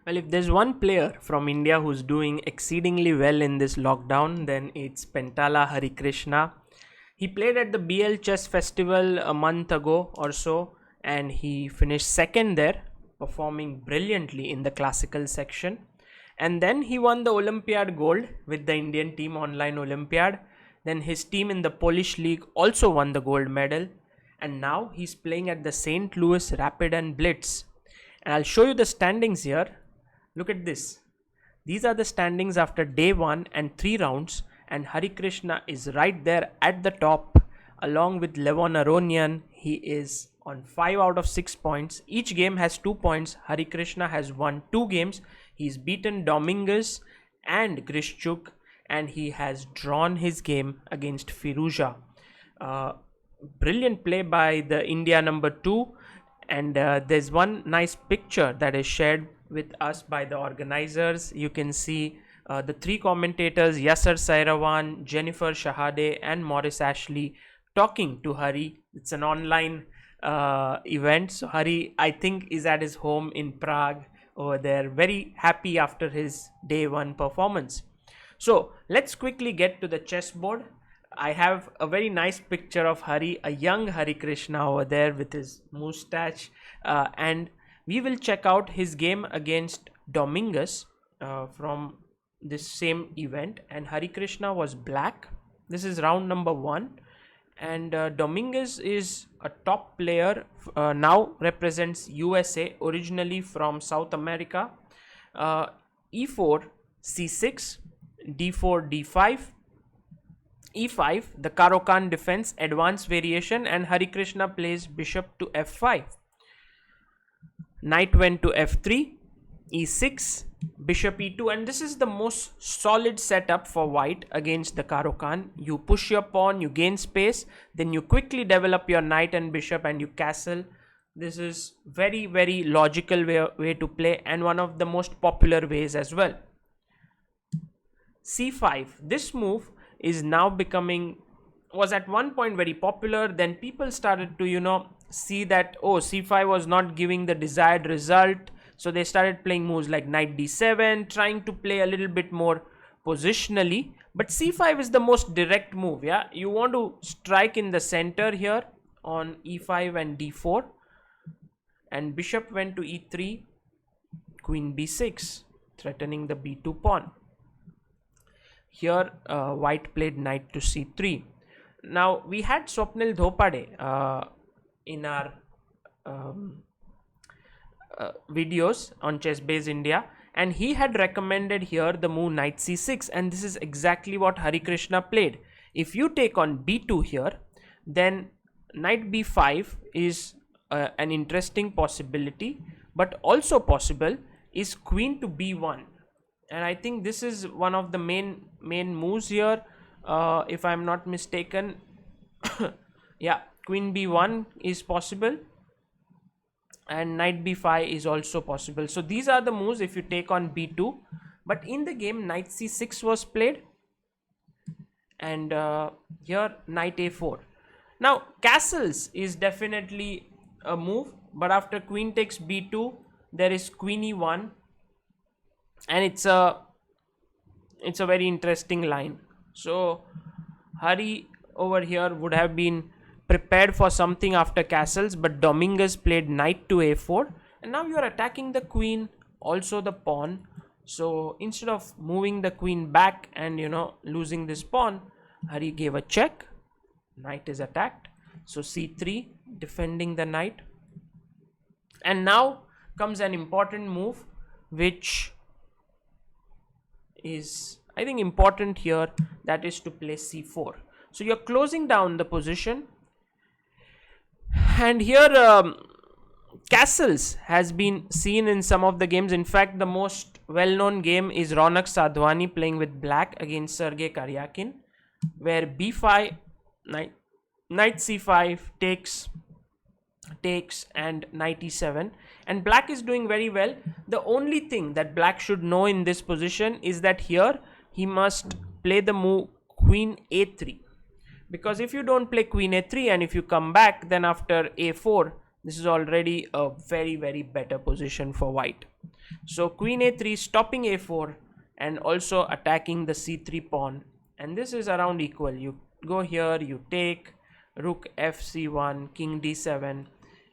Well, if there's one player from India who's doing exceedingly well in this lockdown, then it's Pentala Harikrishna. He played at the Biel Chess Festival a month ago or so, and he finished second there, performing brilliantly in the classical section. And then he won the Olympiad gold with the Indian team, Online Olympiad. Then his team in the Polish league also won the gold medal. And now he's playing at the St. Louis Rapid and Blitz. And I'll show you the standings here. Look at this. These are the standings after day 1 and 3 rounds, and Harikrishna is right there at the top along with Levon Aronian. He is on 5 out of 6 points. Each game has 2 points. Harikrishna has won 2 games. He's beaten Dominguez and Grischuk, and he has drawn his game against Firouzja. Brilliant play by the India number 2, and there's one nice picture that is shared with us by the organizers. You can see the 3 commentators, Yasser Sairawan, Jennifer Shahade and Morris Ashley, talking to Hari. It's an online event, so Hari, I think, is at his home in Prague over there, very happy after his day 1 performance. So let's quickly get to the chessboard. I have a very nice picture of Hari, a young Harikrishna over there with his moustache, and we will check out his game against Dominguez from this same event. And Harikrishna was black. This is round number 1, and Dominguez is a top player, now represents USA, originally from South America. E4, C6, D4, D5, E5, the Caro Kann defense, advanced variation, and Harikrishna plays bishop to F5. Knight went to F3, E6, bishop E2, and this is the most solid setup for white against the Caro Kann. You push your pawn, you gain space, then you quickly develop your knight and bishop and you castle. This is very, very logical way to play, and one of the most popular ways as well. C5, this move is now was at one point very popular. Then people started to see that, oh, c5 was not giving the desired result, so they started playing moves like knight d7, trying to play a little bit more positionally. But c5 is the most direct move. Yeah, you want to strike in the center here on e5 and d4, and bishop went to e3, queen b6, threatening the b2 pawn. Here white played knight to c3. Now we had Swapnil Dhopade in our videos on ChessBase India, and he had recommended here the move knight c6, and this is exactly what Harikrishna played. If you take on b2 here, then knight b5 is an interesting possibility, but also possible is queen to b1, and I think this is one of the main moves here, if I'm not mistaken. Yeah, queen b1 is possible, and knight b5 is also possible. So these are the moves if you take on b2, but in the game knight c6 was played, and here knight a4. Now castles is definitely a move, but after queen takes b2 there is queen e1, and it's a very interesting line. So Hari over here would have been prepared for something after castles, but Dominguez played knight to a4, and now you are attacking the queen, also the pawn. So instead of moving the queen back and losing this pawn, Hari gave a check. Knight is attacked, so c3, defending the knight. And now comes an important move, which is, I think, important here, that is to play c4. So you're closing down the position, and here castles has been seen in some of the games. In fact, the most well-known game is Ronak Sadhwani playing with black against Sergei Karyakin, where b5, knight c5 takes, and knight e7, and black is doing very well. The only thing that black should know in this position is that here he must play the move queen a3, because if you don't play queen a3 and if you come back, then after a4, this is already a very, very better position for white. So queen a3 stopping a4 and also attacking the c3 pawn, and this is around equal. You go here, you take, rook fc1, king d7,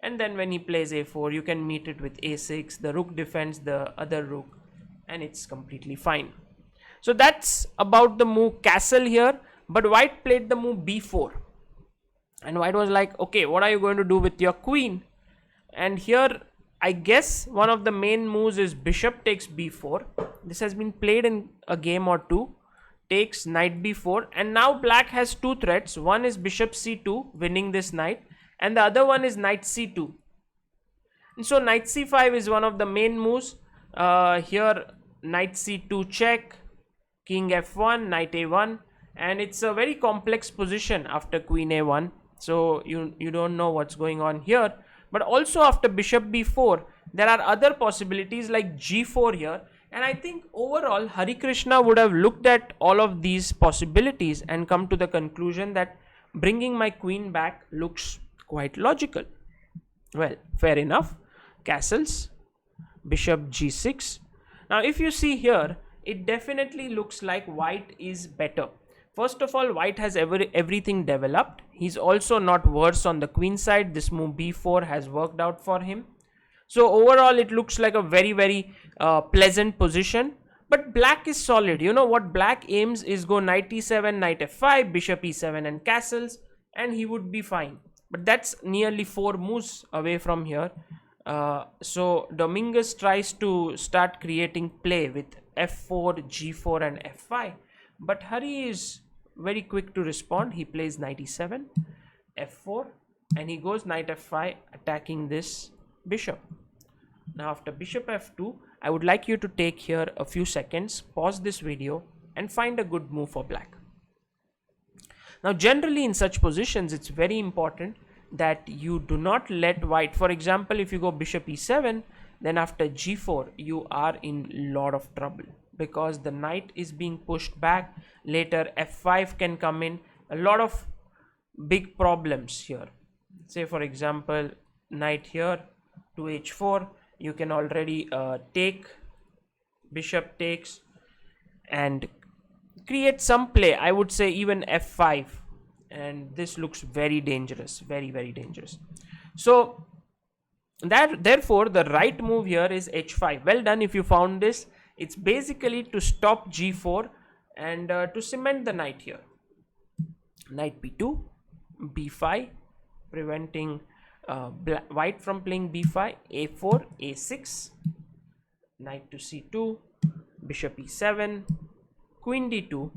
and then when he plays a4 you can meet it with a6. The rook defends the other rook and it's completely fine. So that's about the move castle here. But white played the move b4, and white was like, okay, what are you going to do with your queen? And here I guess one of the main moves is bishop takes b4. This has been played in a game or two. Takes knight b4, and now black has two threats. One is bishop c2, winning this knight, and the other one is knight c2. And so knight c5 is one of the main moves. Here knight c2 check, king f1, knight a1, and it's a very complex position after queen a1. So you don't know what's going on here. But also after bishop b4, there are other possibilities like g4 here. And I think overall Harikrishna would have looked at all of these possibilities and come to the conclusion that bringing my queen back looks quite logical. Well, fair enough. Castles, bishop g6. Now if you see here, it definitely looks like white is better. First of all, white has everything developed. He's also not worse on the queen side. This move b4 has worked out for him. So overall it looks like a very pleasant position. But black is solid. You know what black aims is go knight e7, knight f5, bishop e7 and castles, and he would be fine. But that's nearly 4 moves away from here. So Dominguez tries to start creating play with f4, g4 and f5. But Hari is very quick to respond. He plays knight e7, f4, and he goes knight f5, attacking this bishop. Now after bishop f2, I would like you to take here a few seconds, pause this video and find a good move for black. Now generally in such positions it's very important that you do not let white, for example if you go bishop e7, then after g4 you are in lot of trouble, because the knight is being pushed back. Later f5 can come in, a lot of big problems here. Say for example knight here to h4, you can already take, bishop takes, and create some play. I would say even f5, and this looks very dangerous, very dangerous. So that therefore the right move here is h5. Well done if you found this. It's basically to stop g4 and to cement the knight here. Knight b2, b5, preventing white from playing b5, a4, a6, knight to c2, bishop e7, queen d2.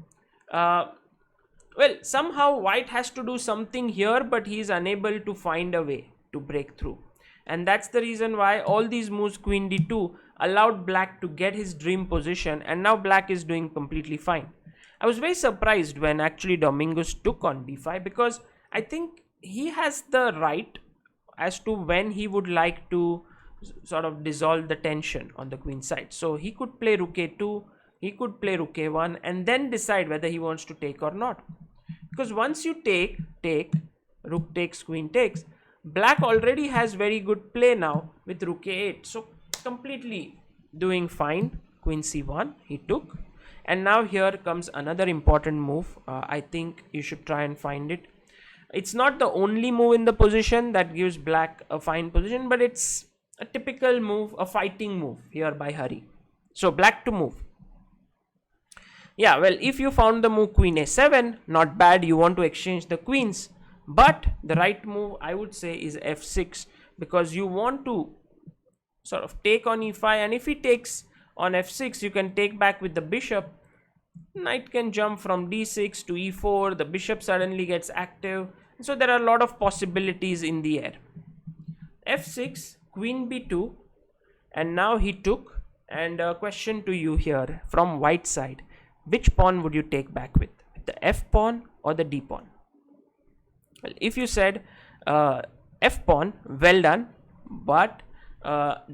Well, somehow white has to do something here, but he is unable to find a way to break through. And that's the reason why all these moves, queen d2, allowed black to get his dream position, and now black is doing completely fine. I was very surprised when actually Dominguez took on b5, because I think he has the right as to when he would like to sort of dissolve the tension on the queen side. So he could play rook a2, he could play rook a1, and then decide whether he wants to take or not. Because once you take, rook takes, queen takes, black already has very good play now with rook a8. So completely doing fine. Queen c1 he took, and now here comes another important move. I think you should try and find it. It's not the only move in the position that gives black a fine position, but it's a typical move, a fighting move here by Hari. So black to move. Yeah, well, if you found the move queen a7, not bad. You want to exchange the queens, but the right move I would say is f6, because you want to sort of take on e5, and if he takes on f6, you can take back with the bishop. Knight can jump from d6 to e4, the bishop suddenly gets active, so there are a lot of possibilities in the air. f6, queen b2, and now he took. And a question to you here from white side, which pawn would you take back with the f pawn or the d pawn? Well, if you said f pawn, well done, but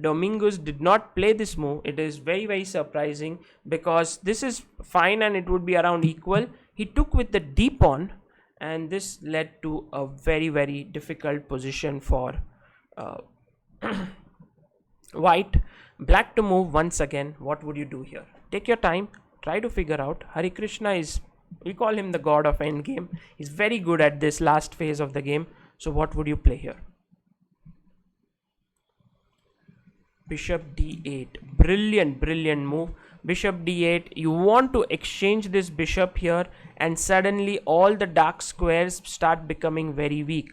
Dominguez did not play this move. It is very surprising, because this is fine and it would be around equal. He took with the d pawn, and this led to a very difficult position for white. Black to move once again. What would you do here? Take your time, try to figure out. Harikrishna is, we call him the god of endgame. He's very good at this last phase of the game. So what would you play here? Bishop d8. Brilliant, brilliant move. Bishop d8. You want to exchange this bishop here, and suddenly all the dark squares start becoming very weak.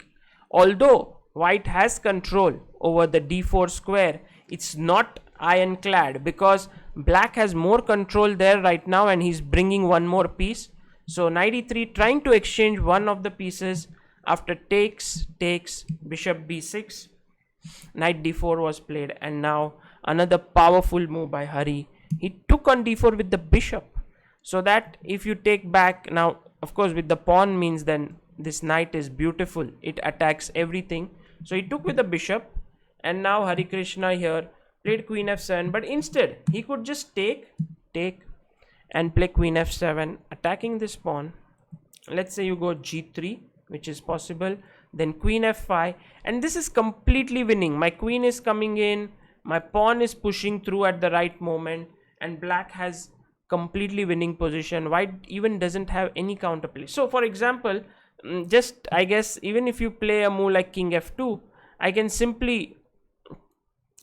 Although white has control over the d4 square, it's not ironclad because black has more control there right now, and he's bringing one more piece. So knight e3, trying to exchange one of the pieces. After takes, bishop b6, knight d4 was played, and now another powerful move by Hari. He took on d4 with the bishop, so that if you take back now, of course with the pawn means then this knight is beautiful, it attacks everything. So he took with the bishop, and now Harikrishna here played queen f7, but instead he could just take and play queen f7, attacking this pawn. Let's say you go g3, which is possible, then queen f5, and this is completely winning. My queen is coming in, my pawn is pushing through at the right moment, and black has completely winning position. White even doesn't have any counterplay. So for example, just I guess even if you play a move like king f2, I can simply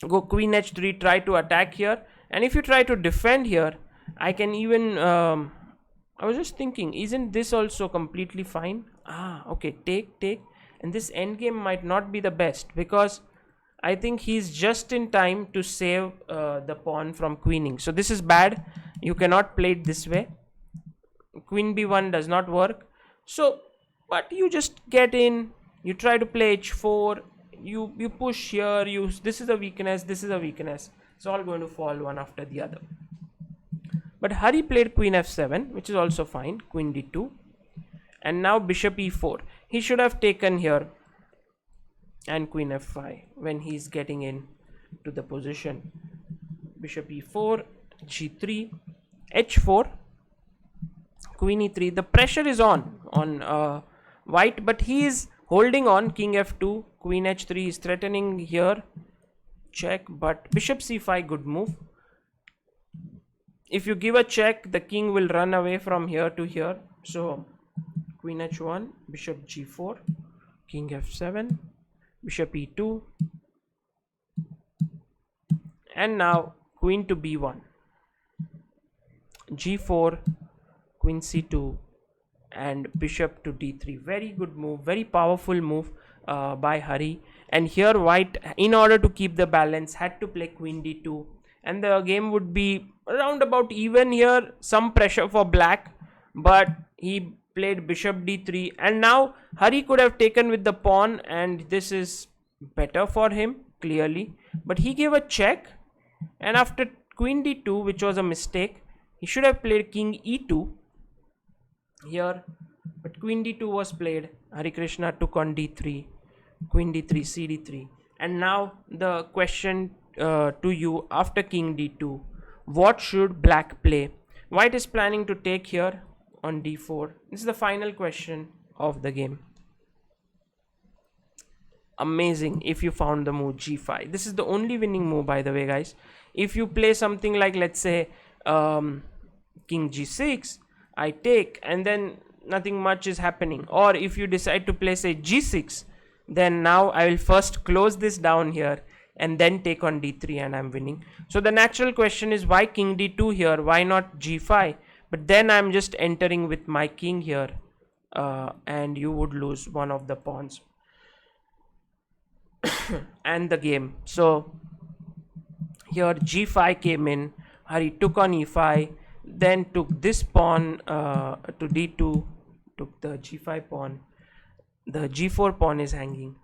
go queen h3, try to attack here, and if you try to defend here, I can even I was just thinking, isn't this also completely fine? Okay, take, and this endgame might not be the best because I think he's just in time to save the pawn from queening. So this is bad. You cannot play it this way. Queen b1 does not work. So, but you just get in, you try to play h4, you push here, this is a weakness, this is a weakness. It's all going to fall one after the other. But Hari played queen f7, which is also fine, queen d2, and now bishop e4. He should have taken here and queen f5 when he's getting in to the position. Bishop e4, g3, h4, queen e3. The pressure is on white, but he is holding on. King f2, queen h3 is threatening here, check, but bishop c5, good move. If you give a check, the king will run away from here to here. So queen h1, bishop g4, king f7, bishop e2, and now queen to b1, g4, queen c2, and bishop to d3. Very good move, very powerful move by Hari. And here white, in order to keep the balance, had to play queen d2, and the game would be around about even here. Some pressure for black, but he played bishop d3, and now Hari could have taken with the pawn, and this is better for him clearly, but he gave a check, and after queen d2, which was a mistake, he should have played king e2 here, but queen d2 was played. Harikrishna took on d3, queen d3, cd3, and now the question to you, after king d2, what should black play? White is planning to take here on d4. This is the final question of the game. Amazing if you found the move g5. This is the only winning move, by the way, guys. If you play something like, let's say, king g6, I take, and then nothing much is happening, or if you decide to play, say, g6, then now I will first close this down here and then take on d3, and I'm winning. So the natural question is, why king d2 here? Why not g5? But then I'm just entering with my king here, and you would lose one of the pawns and the game. So here g5 came in, Hari took on e5, then took this pawn to d2, took the g5 pawn, the g4 pawn is hanging,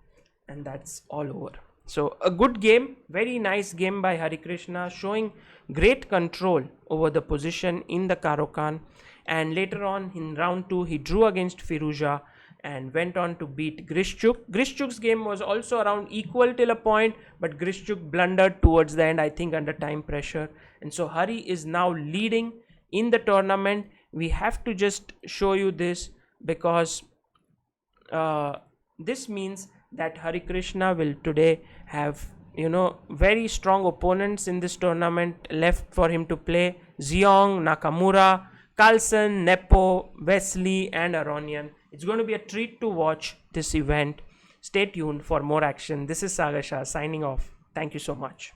and that's all over. So a good game, very nice game by Harikrishna, showing great control over the position in the Caro Kann. And later on in round 2, he drew against Firouzja and went on to beat Grischuk. Grischuk's game was also around equal till a point, but Grischuk blundered towards the end, I think under time pressure. And so Hari is now leading in the tournament. We have to just show you this because this means that Harikrishna will today have very strong opponents in this tournament left for him to play. Xiong, Nakamura, Carlsen, Nepo, Wesley and Aronian. It's going to be a treat to watch this event. Stay tuned for more action. This is Sagar Shah signing off. Thank you so much.